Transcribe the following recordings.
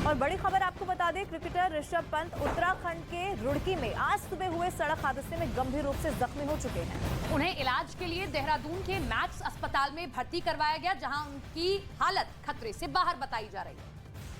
और बड़ी खबर आपको बता दें, क्रिकेटर ऋषभ पंत उत्तराखंड के रुड़की में आज सुबह हुए सड़क हादसे में गंभीर रूप से जख्मी हो चुके हैं। उन्हें इलाज के लिए देहरादून के मैक्स अस्पताल में भर्ती करवाया गया, जहां उनकी हालत खतरे से बाहर बताई जा रही है।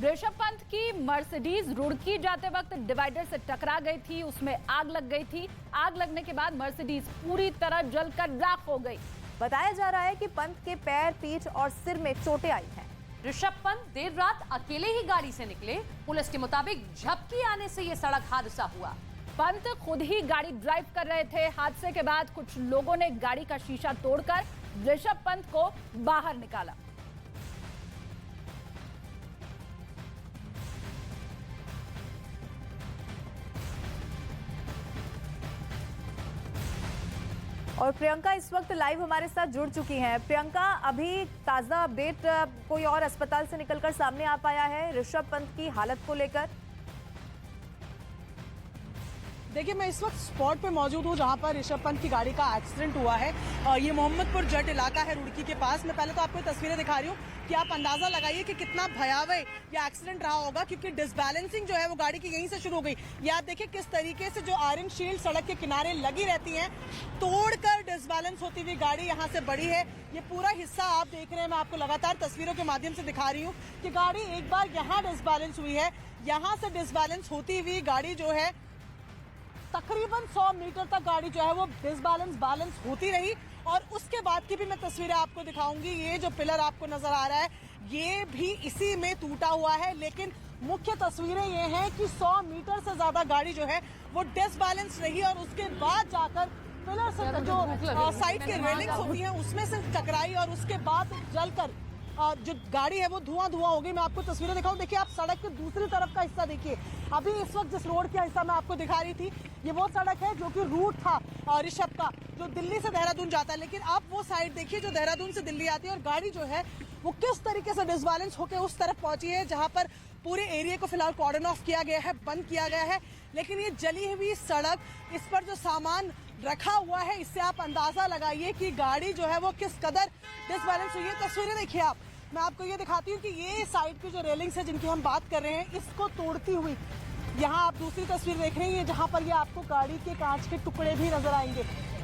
ऋषभ पंत की मर्सिडीज रुड़की जाते वक्त डिवाइडर से टकरा गई थी, उसमें आग लग गई थी। आग लगने के बाद मर्सिडीज पूरी तरह जलकर राख हो गई। बताया जा रहा है कि पंत के पैर, पीठ और सिर में चोटें आई हैं। ऋषभ पंत देर रात अकेले ही गाड़ी से निकले। पुलिस के मुताबिक झपकी आने से यह सड़क हादसा हुआ। पंत खुद ही गाड़ी ड्राइव कर रहे थे। हादसे के बाद कुछ लोगों ने गाड़ी का शीशा तोड़कर ऋषभ पंत को बाहर निकाला। और प्रियंका इस वक्त लाइव हमारे साथ जुड़ चुकी हैं। प्रियंका, अभी ताजा अपडेट कोई और अस्पताल से निकलकर सामने आ पाया है ऋषभ पंत की हालत को लेकर? देखिए, मैं इस वक्त स्पॉट पे मौजूद हूँ जहाँ पर ऋषभ पंत की गाड़ी का एक्सीडेंट हुआ है। ये मोहम्मदपुर जट इलाका है रुड़की के पास। मैं पहले तो आपको तस्वीरें दिखा रही हूँ कि आप अंदाजा लगाइए कि कितना भयावह ये एक्सीडेंट रहा होगा, क्योंकि डिसबैलेंसिंग जो है वो गाड़ी की यहीं से शुरू हो गई। ये आप देखिए किस तरीके से जो आयरन शील्ड सड़क के किनारे लगी रहती हैं, तोड़कर डिसबैलेंस होती हुई गाड़ी यहाँ से बढ़ी है। ये पूरा हिस्सा आप देख रहे हैं, मैं आपको लगातार तस्वीरों के माध्यम से दिखा रही हूँ कि गाड़ी एक बार यहाँ डिसबैलेंस हुई है। यहाँ से डिसबैलेंस होती हुई गाड़ी जो है तकरीबन 100 मीटर तक गाड़ी जो है वो बैलेंस होती रही। और उसके बाद की भी मैं तस्वीरें आपको दिखाऊंगी। ये जो पिलर आपको नजर आ रहा है ये भी इसी में टूटा हुआ है, लेकिन मुख्य तस्वीरें ये हैं कि 100 मीटर से ज्यादा गाड़ी जो है वो डिसबैलेंस रही और उसके बाद जाकर पिलर से जो साइड की रेलिंग्स होती हैं उसमें से टकराई और उसके बाद जलकर जो गाड़ी है वो धुआं हो गई। मैं आपको तस्वीरें दिखाऊं। देखिए, आप सड़क के दूसरी तरफ का हिस्सा देखिए। अभी इस वक्त जिस रोड का हिस्सा मैं आपको दिखा रही थी, ये वो सड़क है जो कि रूट था ऋषभ का, जो दिल्ली से देहरादून जाता है। लेकिन आप वो साइड देखिए जो देहरादून से दिल्ली आती है, और गाड़ी जो है वो किस तरीके से डिसबैलेंस होकर उस तरफ पहुंची है जहां पर पूरे एरिया को फिलहाल कॉर्डन ऑफ किया गया है, बंद किया गया है। लेकिन ये जली हुई सड़क, इस पर जो सामान रखा हुआ है, इससे आप अंदाजा लगाइए कि गाड़ी जो है वो किस कदर डिसबैलेंस हुई है। तस्वीरें देखिए आप, मैं आपको ये दिखाती हूँ कि ये साइड की जो रेलिंग्स है जिनकी हम बात कर रहे हैं, इसको तोड़ती हुई यहाँ आप दूसरी तस्वीर देख रहे हैं जहाँ पर ये आपको गाड़ी के कांच के टुकड़े भी नजर आएंगे।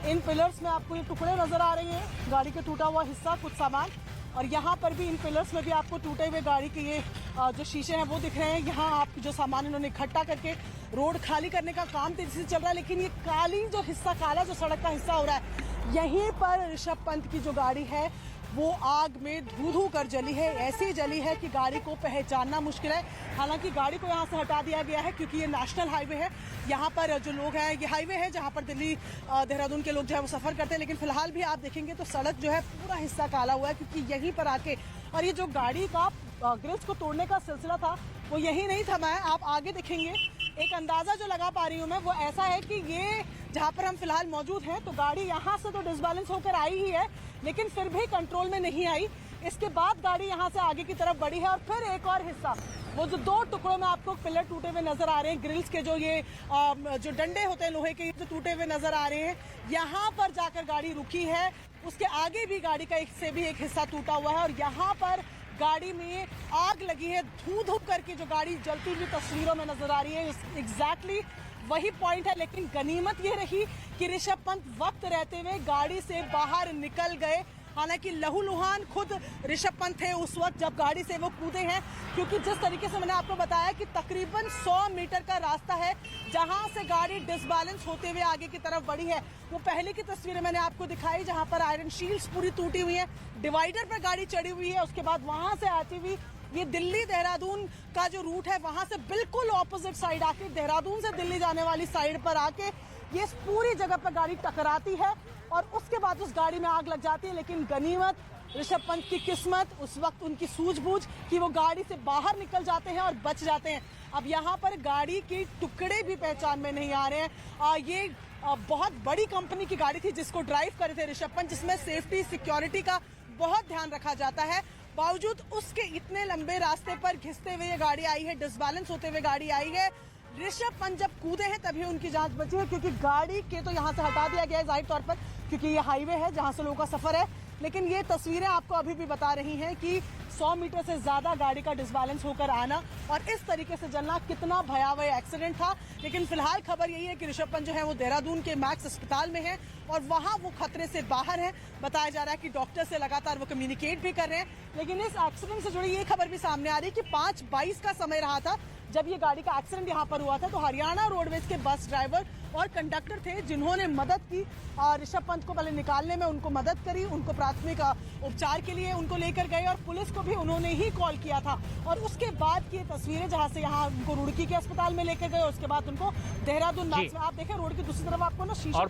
इन पिलर्स में आपको ये टुकड़े नजर आ रहे हैं, गाड़ी का टूटा हुआ हिस्सा, कुछ सामान। और यहाँ पर भी इन पिलर्स में भी आपको टूटे हुए गाड़ी के ये जो शीशे हैं वो दिख रहे हैं। यहाँ आप जो सामान इन्होंने इकट्ठा करके रोड खाली करने का काम तेजी से चल रहा है। लेकिन ये काली जो हिस्सा, काला जो सड़क का हिस्सा हो रहा है, यहीं पर ऋषभ पंत की जो गाड़ी है वो आग में धू कर जली है। ऐसी जली है कि गाड़ी को पहचानना मुश्किल है। हालांकि गाड़ी को यहाँ से हटा दिया गया है क्योंकि ये नेशनल हाईवे है। यहाँ पर जो लोग हैं, ये हाईवे है जहाँ पर दिल्ली देहरादून के लोग जो है वो सफर करते हैं। लेकिन फिलहाल भी आप देखेंगे तो सड़क जो है पूरा हिस्सा काला हुआ है, क्योंकि यहीं पर आके, और ये जो गाड़ी का ग्रिल्स को तोड़ने का सिलसिला था वो यही नहीं थमा है। आप आगे देखेंगे, एक अंदाजा जो लगा पा रही हूँ मैं वो ऐसा है कि ये जहाँ पर हम फिलहाल मौजूद हैं, तो गाड़ी यहाँ से तो डिसबैलेंस होकर आई ही है, लेकिन फिर भी कंट्रोल में नहीं आई। इसके बाद गाड़ी यहाँ से आगे की तरफ बढ़ी है और फिर एक और हिस्सा, वो जो दो टुकड़ों में आपको पिलर टूटे हुए नजर आ रहे हैं, ग्रिल्स के जो ये जो डंडे होते हैं लोहे के, जो टूटे हुए नजर आ रहे हैं, यहाँ पर जाकर गाड़ी रुकी है। उसके आगे भी गाड़ी का एक हिस्सा टूटा हुआ है और यहाँ पर गाड़ी में आग लगी है। धू करके जो गाड़ी जलती हुई तस्वीरों में नजर आ रही है, एग्जैक्टली वही पॉइंट है। लेकिन गनीमत ये रही कि ऋषभ पंत वक्त रहते हुए गाड़ी से बाहर निकल गए। हालांकि लहूलुहान खुद ऋषभ पंत थे उस वक्त जब गाड़ी से वो कूदे हैं, क्योंकि जिस तरीके से मैंने आपको बताया कि तकरीबन 100 मीटर का रास्ता है जहां से गाड़ी डिसबैलेंस होते हुए आगे की तरफ बढ़ी है। वो पहले की तस्वीरें मैंने आपको दिखाई जहां पर आयरन शील्ड्स पूरी टूटी हुई है, डिवाइडर पर गाड़ी चढ़ी हुई है। उसके बाद वहां से आती हुई ये दिल्ली देहरादून का जो रूट है, वहां से बिल्कुल ऑपोजिट साइड आके, देहरादून से दिल्ली जाने वाली साइड पर आके ये पूरी जगह पर गाड़ी टकराती है और उसके बाद उस गाड़ी में आग लग जाती है। लेकिन गनीमत ऋषभ पंत की किस्मत, उस वक्त उनकी सूझबूझ कि वो गाड़ी से बाहर निकल जाते हैं और बच जाते हैं। अब यहाँ पर गाड़ी के टुकड़े भी पहचान में नहीं आ रहे हैं। ये बहुत बड़ी कंपनी की गाड़ी थी जिसको ड्राइव करे थे ऋषभ पंत, जिसमें सेफ्टी सिक्योरिटी का बहुत ध्यान रखा जाता है। बावजूद उसके इतने लंबे रास्ते पर घिसते हुए ये गाड़ी आई है, डिसबैलेंस होते हुए गाड़ी आई है। ऋषभ पंत जब कूदे हैं तभी उनकी जान बची है, क्योंकि गाड़ी के तो यहाँ से हटा दिया गया है जाहिर तौर पर, क्योंकि ये हाईवे है जहाँ से लोगों का सफर है। लेकिन ये तस्वीरें आपको अभी भी बता रही हैं कि 100 मीटर से ज्यादा गाड़ी का डिसबैलेंस होकर आना और इस तरीके से जलना कितना भयावह एक्सीडेंट था। लेकिन फिलहाल खबर यही है कि ऋषभ पंत जो है वो देहरादून के मैक्स अस्पताल में है और वहां वो खतरे से बाहर है। बताया जा रहा है कि डॉक्टर से लगातार वो कम्युनिकेट भी कर रहे हैं। लेकिन इस एक्सीडेंट से जुड़ी ये खबर भी सामने आ रही है कि 5:22 का समय रहा था जब ये गाड़ी का एक्सीडेंट यहाँ पर हुआ था। तो हरियाणा रोडवेज के बस ड्राइवर और कंडक्टर थे जिन्होंने मदद की ऋषभ पंत को पहले निकालने में, उनको मदद करी, उनको प्राथमिक उपचार के लिए उनको लेकर गए और पुलिस को भी उन्होंने ही कॉल किया था। और उसके बाद की तस्वीरें जहां से यहाँ उनको रुड़की के अस्पताल में लेकर गए और उसके बाद उनको देहरादून मैक्स में, आप देखें रोड की दूसरी तरफ आपको ना शीशे